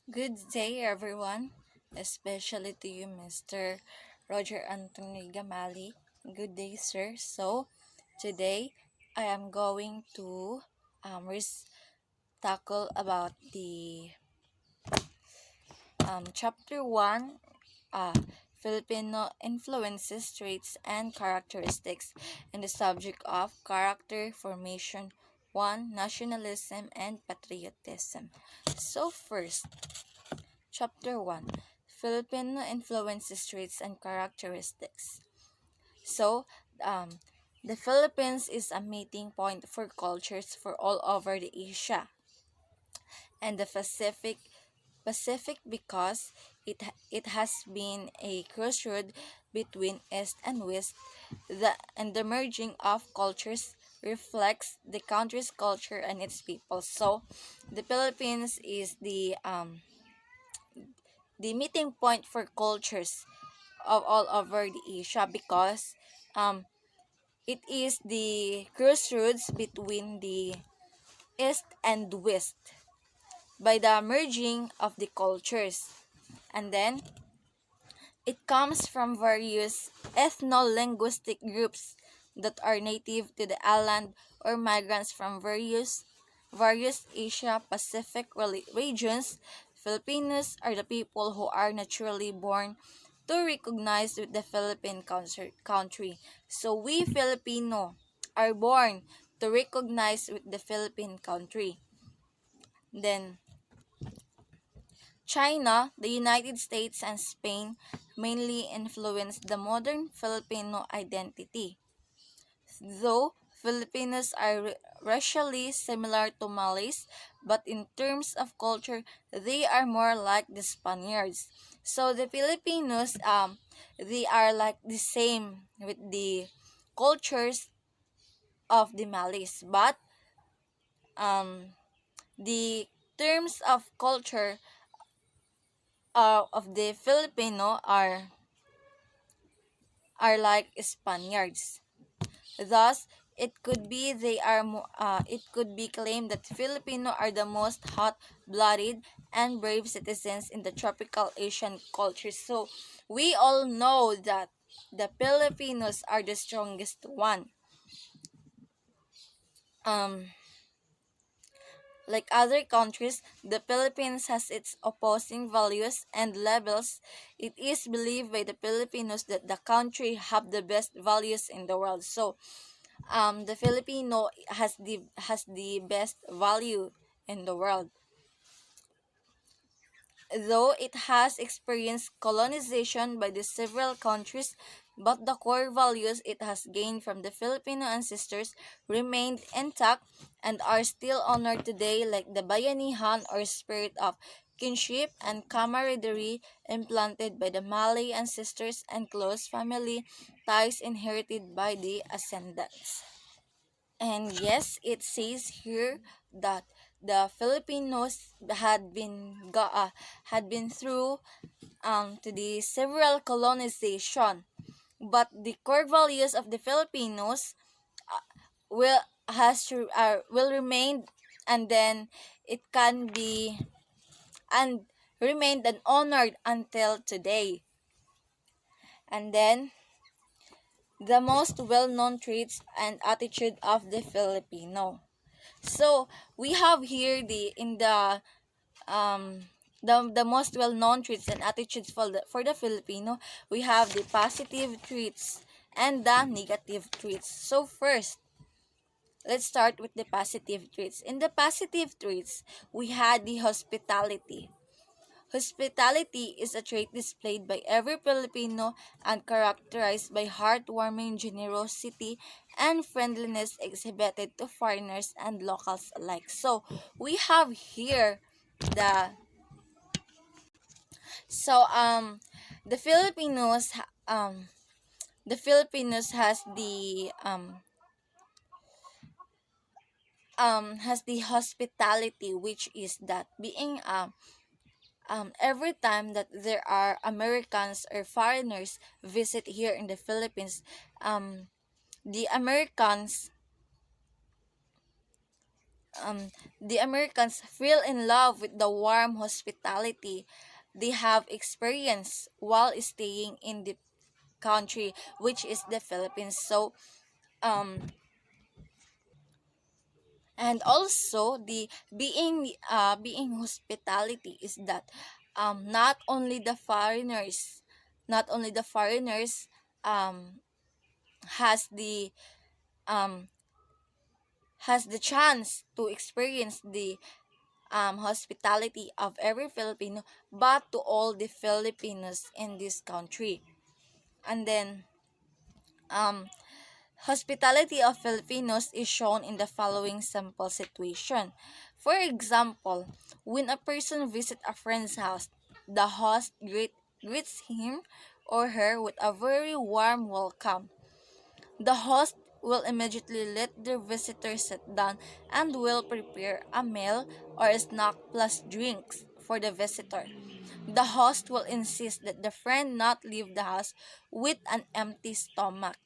Good day, everyone, especially to you, Mr. Roger Anthony Gamali. Good day, sir. So, today I am going to tackle about the chapter 1, uh, Filipino influences, traits, and characteristics, in the subject of character formation 1, nationalism and patriotism. So, first, Chapter 1, Filipino Influences, Traits, and Characteristics. So, um, the Philippines is a meeting point for cultures for all over the Asia and the Pacific because it has been a crossroad between East and West. The merging of cultures reflects the country's culture and its people. So, the Philippines is the meeting point for cultures of all over the Asia because um, it is the crossroads between the East and West by the merging of the cultures. And then it comes from various ethno-linguistic groups that are native to the island or migrants from various Asia Pacific regions. Filipinos are the people who are naturally born to recognize with the Philippine country. So we Filipino are born to recognize with the Philippine country. Then China, the United States, and Spain mainly influenced the modern Filipino identity. Though Filipinos are racially similar to Malays, but in terms of culture, they are more like the Spaniards. So the Filipinos, they are like the same with the cultures of the Malays, but um, the terms of culture of the Filipino are like Spaniards. Thus, it could be claimed that Filipino are the most hot-blooded and brave citizens in the tropical Asian culture. So, we all know that the Filipinos are the strongest one. Um, like other countries, the Philippines has its opposing values and levels. It is believed by the Filipinos that the country have the best values in the world. So, the Filipino has the best value in the world. Though it has experienced colonization by the several countries, but the core values it has gained from the Filipino ancestors remained intact and are still honored today, like the bayanihan or spirit of kinship and camaraderie implanted by the Malay ancestors and close family ties inherited by the ascendants. And yes, it says here that the Filipinos had been through to the several colonization, but the core values of the Filipinos will will remain, and then it can be and remained and honored until today. And then the most well-known traits and attitude of the Filipino. So we have here the most well-known traits and attitudes for the Filipino. We have the positive traits and the negative traits. So first, let's start with the positive traits. In the positive traits, we had the hospitality. Hospitality is a trait displayed by every Filipino and characterized by heartwarming generosity and friendliness exhibited to foreigners and locals alike. So, we have here the so the the Filipinos has the hospitality, which is that being every time that there are Americans or foreigners visit here in the Philippines, um, the Americans the Americans fell in love with the warm hospitality they have experienced while staying in the country, which is the Philippines. So, um, and also the being hospitality is that not only the foreigners, not only the foreigners um has the um has the chance to experience the hospitality of every Filipino, but to all the Filipinos in this country. And then um hospitality of Filipinos is shown in the following simple situation. For example, when a person visits a friend's house, the host greets him or her with a very warm welcome. The host will immediately let their visitor sit down and will prepare a meal or a snack plus drinks for the visitor. The host will insist that the friend not leave the house with an empty stomach.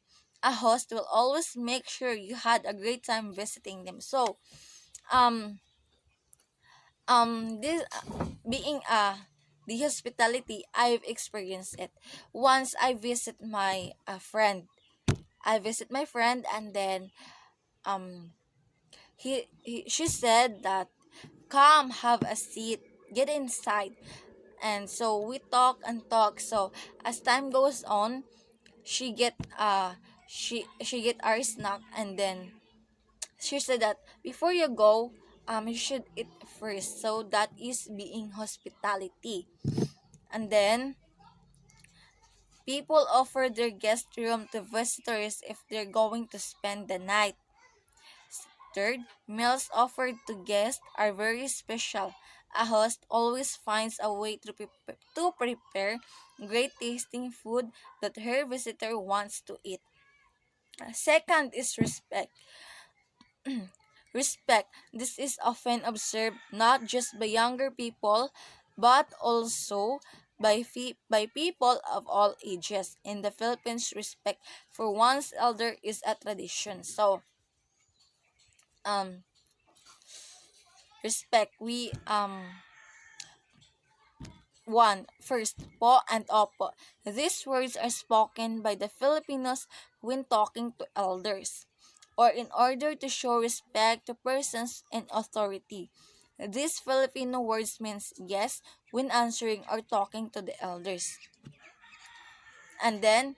A host will always make sure you had a great time visiting them. So, um, this being the hospitality, I've experienced it. Once I visit my friend. I visit my friend, and then um she said that, come, have a seat, get inside. And so we talk and talk. So as time goes on, she get she get our snack, and then she said that before you go, you should eat first. So that is being hospitality. And then people offer their guest room to visitors if they're going to spend the night. Third, meals offered to guests are very special. A host always finds a way to prepare great tasting food that her visitor wants to eat. Second is respect. Respect. This is often observed not just by younger people, but also by people of all ages. In the Philippines, respect for one's elder is a tradition. So, um, respect. First, po and opo. These words are spoken by the Filipinos when talking to elders, or in order to show respect to persons in authority. These Filipino words means yes when answering or talking to the elders. And then,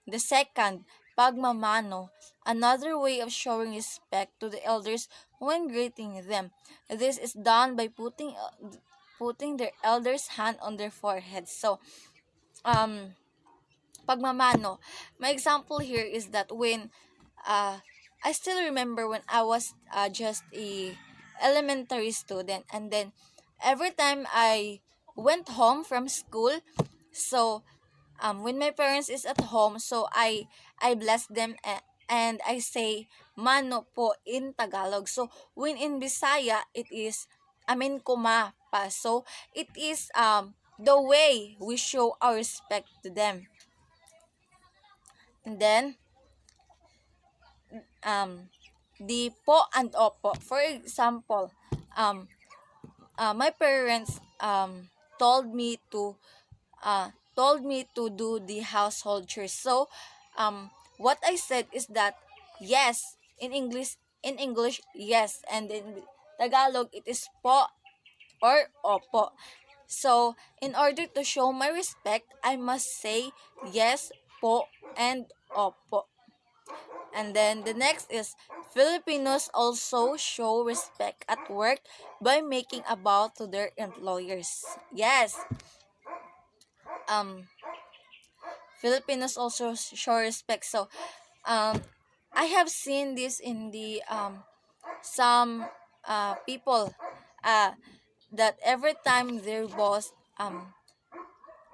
the second, pagmamano, another way of showing respect to the elders when greeting them. This is done by putting their elders' hand on their foreheads. So, um, pagmamano. My example here is that when I still remember when I was just a elementary student, and then every time I went home from school, so when my parents is at home, so I bless them, and I say mano po in Tagalog. So when in Bisaya it is amin kuma pa. So it is the way we show our respect to them. And then um the po and opo. For example, um my parents told me to do the household chores. So, what I said is that yes in English yes, and in Tagalog it is po or opo. So, in order to show my respect, I must say yes, po, and opo. And then the next is Filipinos also show respect at work by making a bow to their employers. Yes. Um Filipinos also show respect. So, um, I have seen this in the some people uh, that every time their boss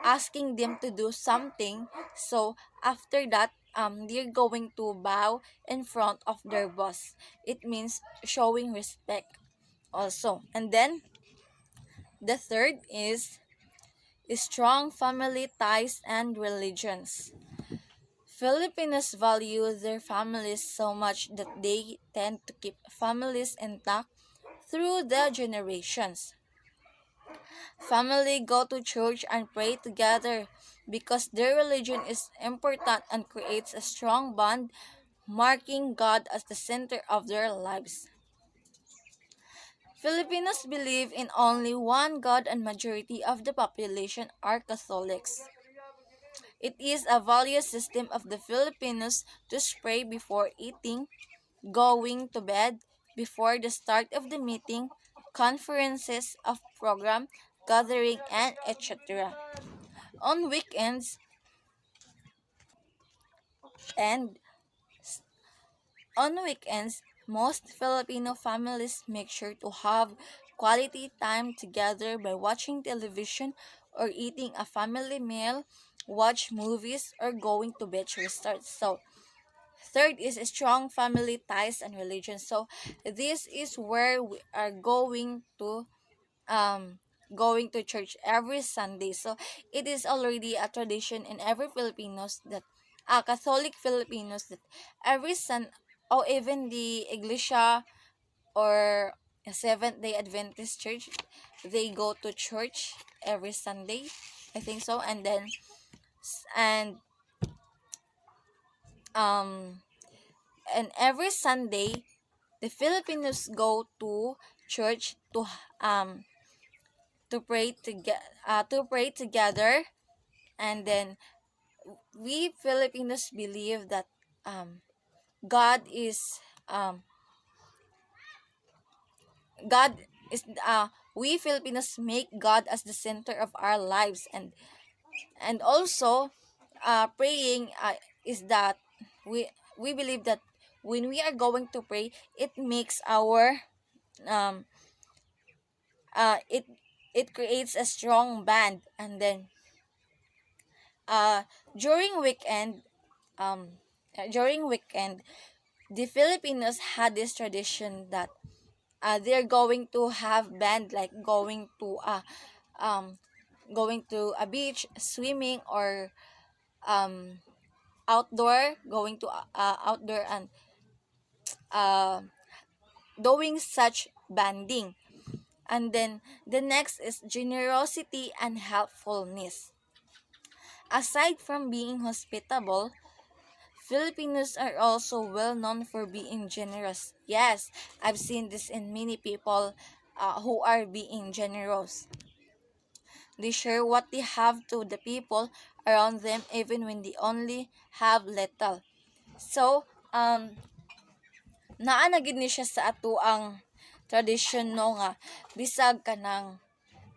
asking them to do something, so after that they're going to bow in front of their boss. It means showing respect also. And then the third is strong family ties and religions. Filipinos value their families so much that they tend to keep families intact through the generations. Family go to church and pray together because their religion is important and creates a strong bond, marking God as the center of their lives. Filipinos believe in only one God and majority of the population are Catholics. It is a value system of the Filipinos to pray before eating, going to bed, before the start of the meeting, conferences of program, gathering, and etc. On weekends and on weekends, most Filipino families make sure to have quality time together by watching television or eating a family meal, watch movies, or going to beach resorts. So, third is strong family ties and religion. So, this is where we are um going to church every Sunday. So it is already a tradition in every Filipinos that Catholic Filipinos that every Sun or even the Iglesia or Seventh Day Adventist Church, they go to church every Sunday. I think so. And um and every Sunday the Filipinos go to church to pray together, and then we Filipinos believe that um, God is um, God is we Filipinos make God as the center of our lives, and also praying is that we believe that when we are going to pray, it makes our um, it it creates a strong band, and then uh, during weekend um during weekend the Filipinos had this tradition that they're going to have band, like um going to a beach, swimming, or um outdoor, going to outdoor and uh doing such banding. And then the next is generosity and helpfulness. Aside from being hospitable, Filipinos are also well known for being generous. Yes, I've seen this in many people who are being generous. They share what they have to the people around them even when they only have little. So, naa na gid ni siya sa ato ang tradisyon no nga bisag ka ng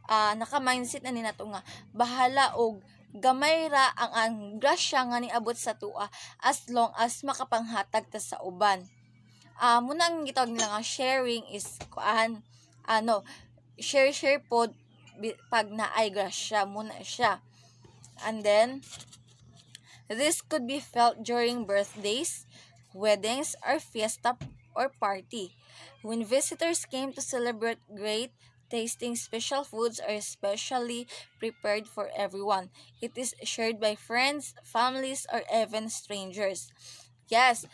naka-mindset na ni nato nga bahala og gamay ra ang grasya nga niabot sa tua as long as makapanghatag ta sa uban. Muna ang gitawag nila nga sharing is ano share pod pag naay grasya muna siya. And then this could be felt during birthdays, weddings, or fiesta or party. When visitors came to celebrate great tasting special foods are specially prepared for everyone. It is shared by friends, families, or even strangers. Yes,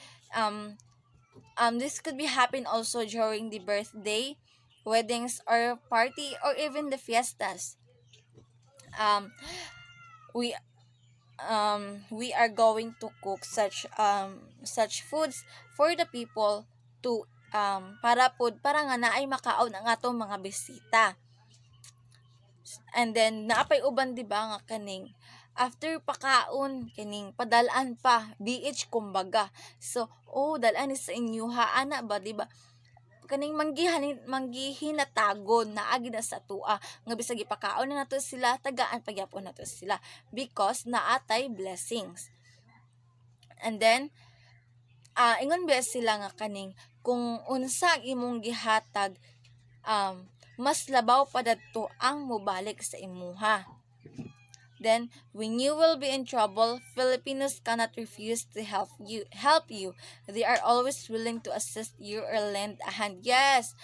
this could be happen also during the birthday, weddings, or party, or even the fiestas. Um, we we are going to cook such foods for the people to para nga naay makaon ang atong mga bisita. And then naapay uban di ba nga kaning after pakaon kining padalaan pa BH kumbaga. So dalan ni sa inyo ha ana ba di ba kaning manggihinatagon na agi na sa tua nga bisag ipakaon na nato sila tagaan pagyapon nato sila because naatay blessings. And then ingon ba sila nga kaning kung unsa imong gihatag mas labaw pa dadto ang mobalik sa imuha. Then, when you will be in trouble, Filipinos cannot refuse to help you. They are always willing to assist you or lend a hand. Yes.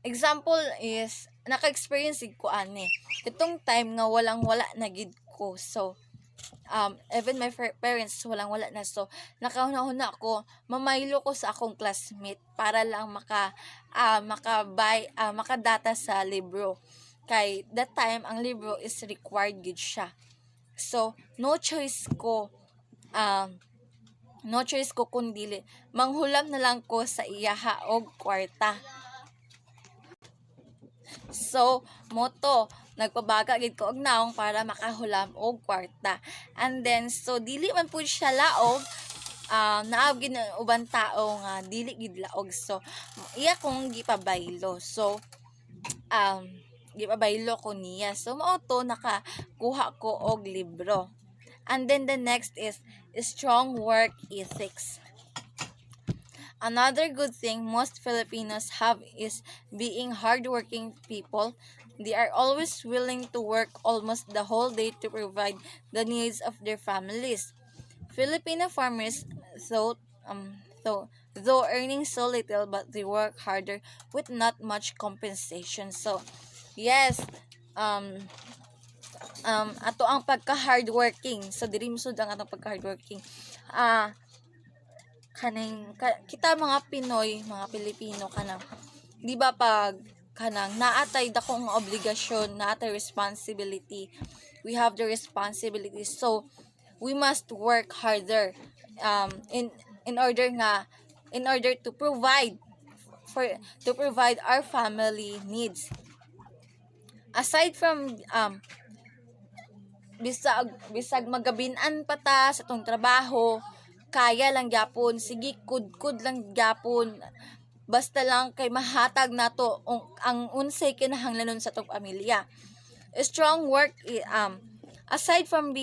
Example is naka-experience ko ani. Itong time nga walang-wala na gid ko. So, even my parents walang-wala na. So, nakahuna-huna ako, mamaylo ko sa akong classmate para lang makadata sa libro. Kay that time, ang libro is required gid siya. So, no choice ko kundi manghulam na lang ko sa iyaha og kwarta. So, moto, nagpabaga gid ko og naong para makahulam og kwarta. And then, so dili man pud siya laog, naab gid ng ubang tao nga dili gid laog. So, iya kong gipabaylo. So, gipabaylo ko niya. So, mao to nakakuha ko og libro. And then the next is strong work ethics. Another good thing most Filipinos have is being hardworking people. They are always willing to work almost the whole day to provide the needs of their families. Filipino farmers, though, though earning so little, but they work harder with not much compensation. So, yes, ato ang pagka-hardworking. So, diri musud ang atong pagka-hardworking. Kita mga Pinoy, mga Pilipino kanang, di ba pag kanang naatay dakong obligasyon, naatay responsibility. We have the responsibility. So, we must work harder in order to provide our family needs. Aside from bisag magabin-an pa ta sa tong trabaho, kaya lang gyapon, sige kud lang gyapon, basta lang kay mahatag nato ang unsay kinahanglanon sa tong pamilya. Strong work, aside from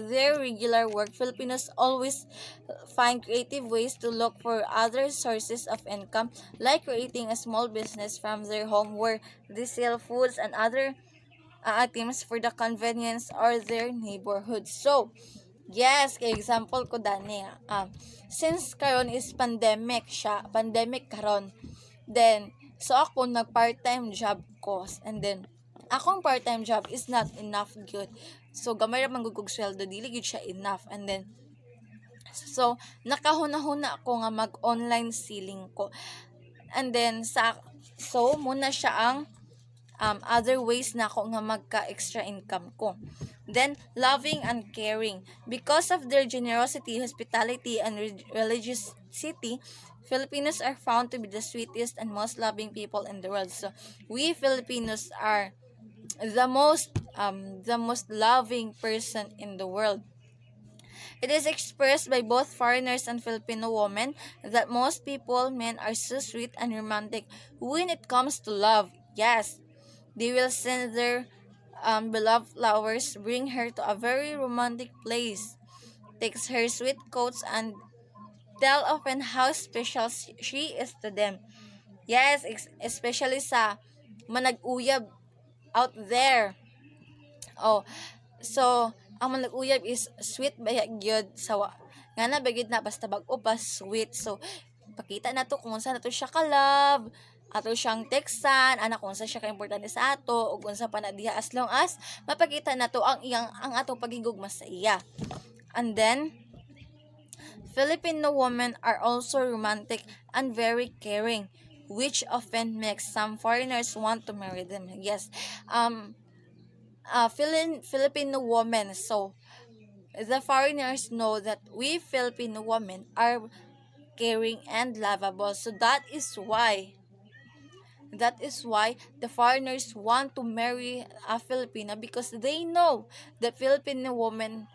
their regular work, Filipinos always find creative ways to look for other sources of income, like creating a small business from their home where they sell foods and other items for the convenience or their neighborhood. So, yes, kay example ko dani, since karon is pandemic karon, then so ako nag part-time job ko, and then akong part-time job is not enough good. So gamay ra man gud sweldo, dili gud siya enough. And then so nakahuna-huna ako nga mag-online selling ko. And then so muna siya ang other ways na ako nga magka-extra income ko. Then, loving and caring. Because of their generosity, hospitality, and religiosity, Filipinos are found to be the sweetest and most loving people in the world. So, we Filipinos are the most loving person in the world. It is expressed by both foreigners and Filipino women that most men are so sweet and romantic when it comes to love. Yes, they will send their beloved flowers, bring her to a very romantic place, takes her sweet coats, and tell often how special she is to them. Yes, especially sa manag-uyab out there. Oh, so ang manag-uyab is sweet ba gyud nga na bagid na basta bag-o pa sweet. So pakita na to kung unsa na to siya ka love, ato siyang textan, anak kung unsa siya ka importante sa ato, ug unsa pa na diha, as long as mapakita na to ang atong paghigugma sa iya. And then Filipino women are also romantic and very caring, which often makes some foreigners want to marry them. Yes, Filipino women. So the foreigners know that we Filipino women are caring and lovable. So that is why the foreigners want to marry a Filipina, because they know the Filipino woman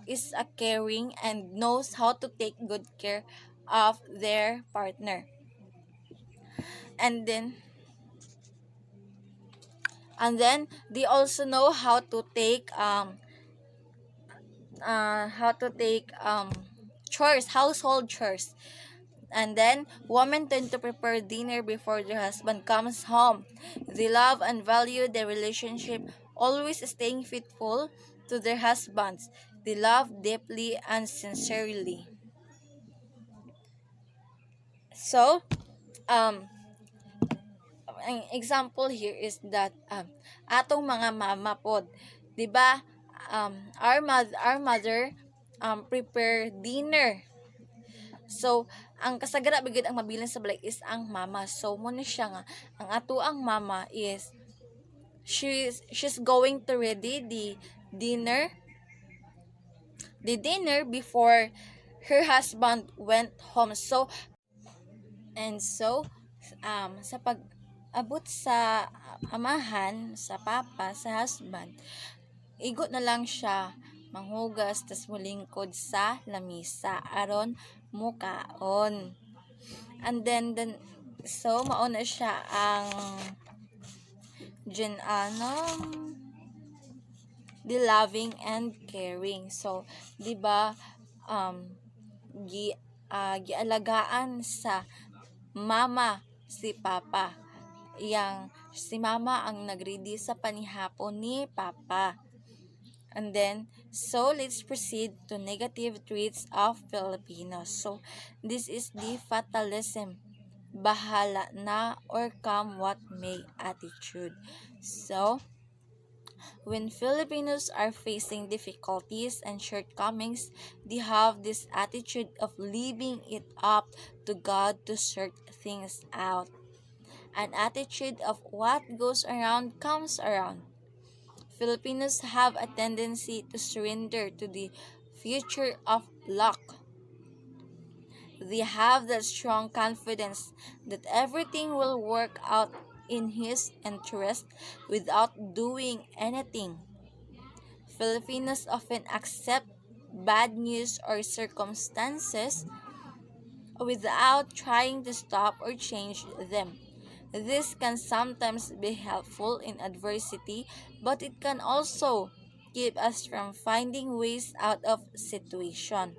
is a caring and knows how to take good care of their partner. And then they also know how to take household chores. And then women tend to prepare dinner before their husband comes home. They love and value their relationship, always staying faithful to their husbands. They love deeply and sincerely. So, an example here is that atong mga mama pod, 'di ba? our mother prepare dinner. So ang kasagara bigid ang mabilin sa balay is ang mama. So mo ni siya nga ang ato ang mama is she's going to ready dinner the dinner before her husband went home. So sa pag-abot sa amahan, sa papa, sa husband, igo na lang siya manghugas tas mulingkod sa lamisa aron mukaon. And then so mao na siya ang the loving and caring. So, 'di ba gialagaan sa mama si papa. Si mama ang nagready sa panihapon ni papa. And then, so let's proceed to negative traits of Filipinos. So, this is the fatalism, bahala na or come what may attitude. So, when Filipinos are facing difficulties and shortcomings, they have this attitude of leaving it up to God to sort things out. An attitude of what goes around comes around. Filipinos have a tendency to surrender to the future of luck. They have that strong confidence that everything will work out in His interest without doing anything. Filipinos often accept bad news or circumstances without trying to stop or change them. This can sometimes be helpful in adversity, but it can also keep us from finding ways out of situation.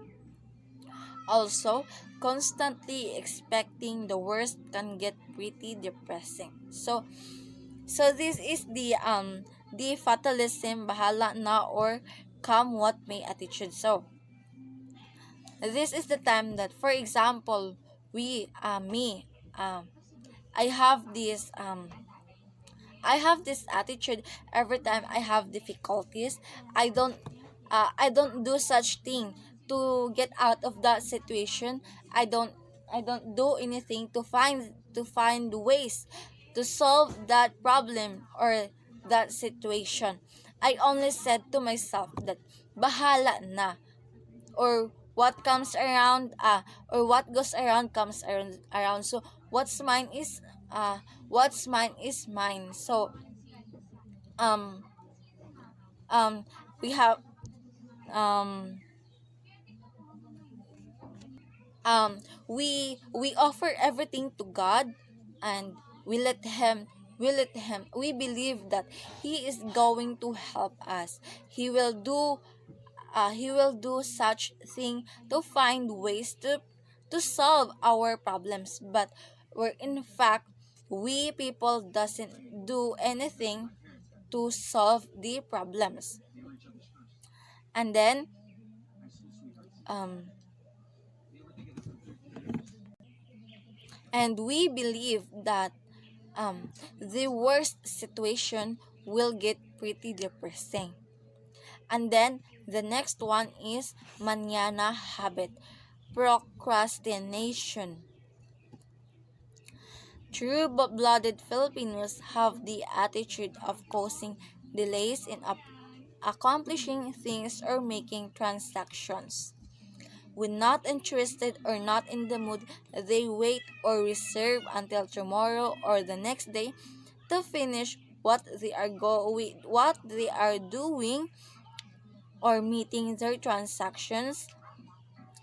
Also, constantly expecting the worst can get pretty depressing. So this is the fatalism, bahala na or come what may attitude. So this is the time that, for example, I have this attitude every time I have difficulties. I don't do such thing to get out of that situation. I don't do anything to find ways to solve that problem or that situation. I only said to myself that bahala na, or what goes around comes around. So what's mine is mine. So um um we have um we offer everything to God, and we believe that He is going to help us. He will do such thing to find ways to solve our problems. But where in fact we people doesn't do anything to solve the problems. And then um and we believe that the worst situation will get pretty depressing. And then the next one is manana habit, procrastination. True-blooded Filipinos have the attitude of causing delays in accomplishing things or making transactions. When not interested or not in the mood, they wait or reserve until tomorrow or the next day to finish what they are doing or meeting their transactions.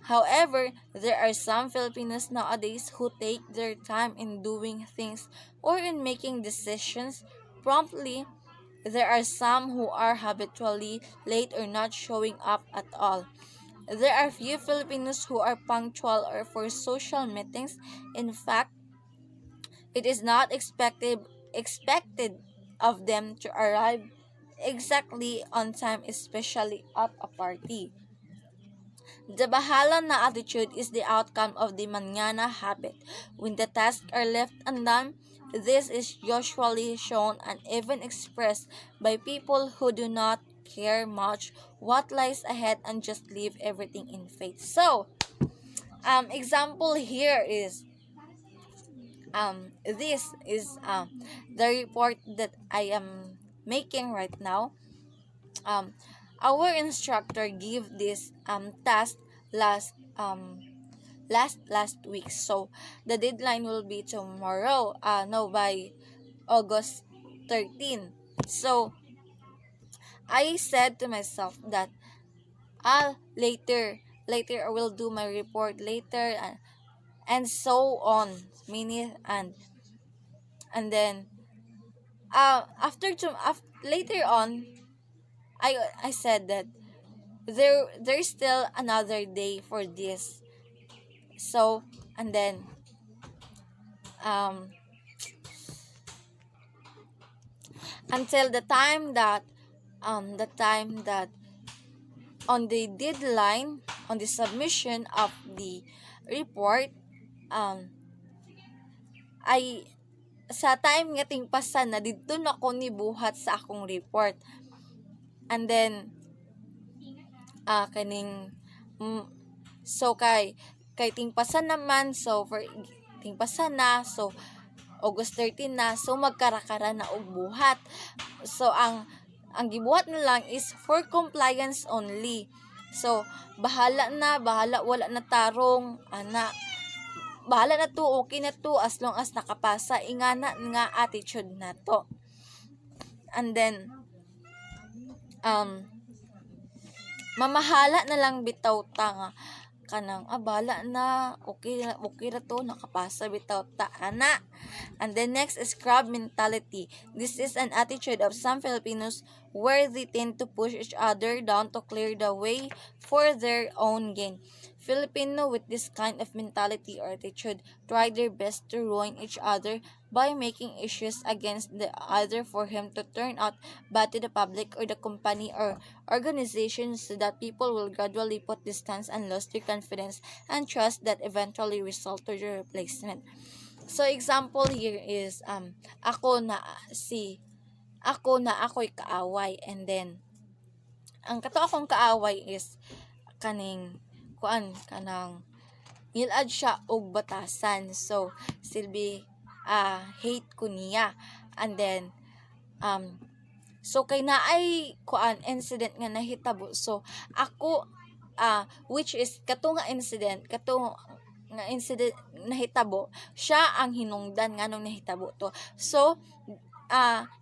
However, there are some Filipinos nowadays who take their time in doing things or in making decisions promptly. There are some who are habitually late or not showing up at all. There are few Filipinos who are punctual or for social meetings. In fact, it is not expected of them to arrive exactly on time, especially at a party. The bahala na attitude is the outcome of the manana habit. When the tasks are left undone, this is usually shown and even expressed by people who do not care much what lies ahead and just leave everything in faith. So, example here is this is the report that I am making right now. um our instructor gave this task last last week, so the deadline will be tomorrow, no, by August 13. So I said to myself that later I will do my report later, and so on, minute, and then later on, I said that there's still another day for this. So, and then um until the time that on the deadline, on the submission of the report, um ay sa time nga tingpasan na didto na ko ni buhat sa akong report. And then kaning mm, so kay tingpasan naman, so for tingpasan na, so August 13 na, so magkarakara na og buhat. So ang gibuhat na lang is for compliance only. So bahala wala na tarong ana, bahala na to, okay na to as long as nakapasa, ingana nga attitude na to. And then mamahala na lang bitaw ta nga kanang bala na, okay ra to, nakapasa bitaw ta ana. And then next is crab mentality. This is an attitude of some Filipinos where they tend to push each other down to clear the way for their own gain. Filipino with this kind of mentality or attitude try their best to ruin each other by making issues against the other for him to turn out bad to the public or the company or organization, so that people will gradually put distance and lose their confidence and trust that eventually result to the replacement. So example here is ako'y kaaway, and then ang kato akong kaaway is kaning kanang nilad siya og batasan. So silbi hate ko niya. And then so kay naay incident nga nahitabo, so ako which is kato nga incident nahitabo, siya ang hinungdan nganong nahitabo to. So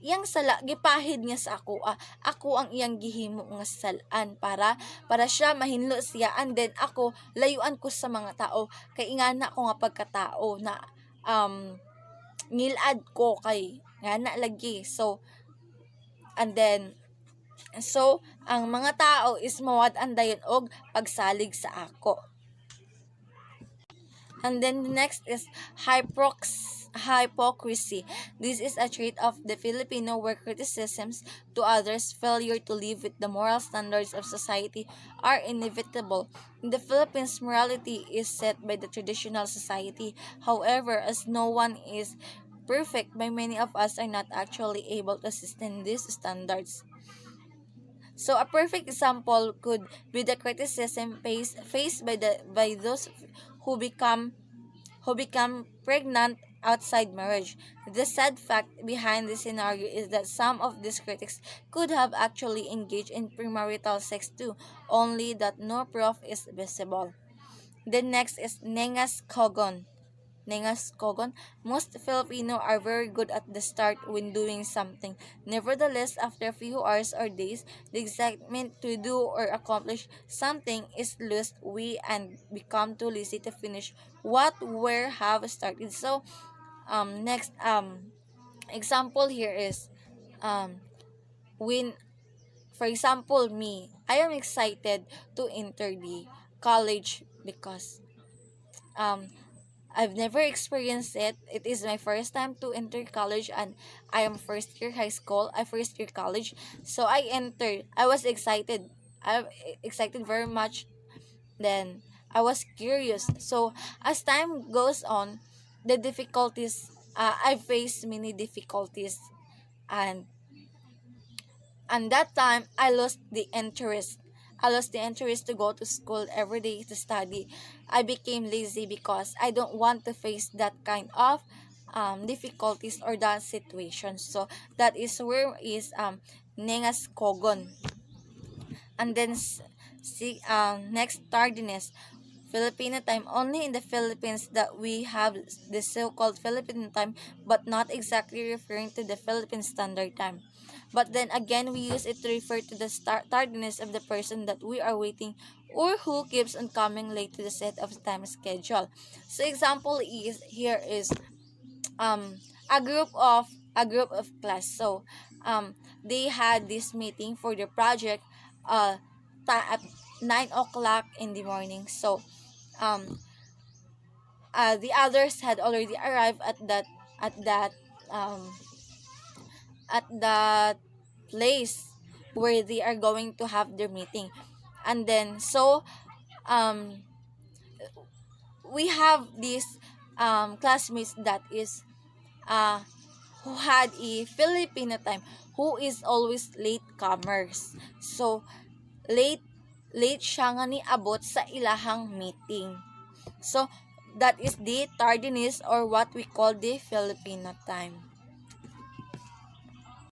iyang sala gipahid niya sa ako, ako ang iyang gihimo nga salaan para siya mahinlo siya, and then ako layuan ko sa mga tao kay ingana ko nga pagkatao na ngilad ko kay ngana lagi. So and then ang mga tao is mawad-an dayon og pagsalig sa ako. And then the next is hypocrisy. This is a trait of the Filipino where criticisms to others, failure to live with the moral standards of society are inevitable. In the Philippines, morality is set by the traditional society. However, as no one is perfect, many of us are not actually able to sustain these standards. So a perfect example could be the criticism faced by those who become pregnant outside marriage. The sad fact behind this scenario is that some of these critics could have actually engaged in premarital sex too, only that no proof is visible. The next is Nengas Kogon. Most Filipino are very good at the start when doing something. Nevertheless, after a few hours or days, the excitement to do or accomplish something is lost and become too lazy to finish what we have started. So, next example here is when, for example, me, I am excited to enter the college because I've never experienced it. It is my first time to enter college, and I am first year high school, first year college. So I entered. I was excited. I excited very much. Then I was curious. So as time goes on, the difficulties I faced many difficulties, and And that time, I lost the interest. I lost the interest to go to school every day to study. I became lazy because I don't want to face that kind of difficulties or that situation. So that is where is Nengas Kogon. And then next, tardiness. Filipino time. Only in the Philippines that we have the so-called Filipino time, but not exactly referring to the Philippine Standard Time. But then again, we use it to refer to the tardiness of the person that we are waiting or who keeps on coming late to the set of time schedule. So example is here is um a group of class. So they had this meeting for the project at 9 o'clock in the morning. So um the others had already arrived at that um at that place where they are going to have their meeting. And then so um we have these classmates that is uh who had a Filipino time, who is always late comers. So late late siya nga ni abot sa ilahang meeting. So that is the tardiness or what we call the Filipino time.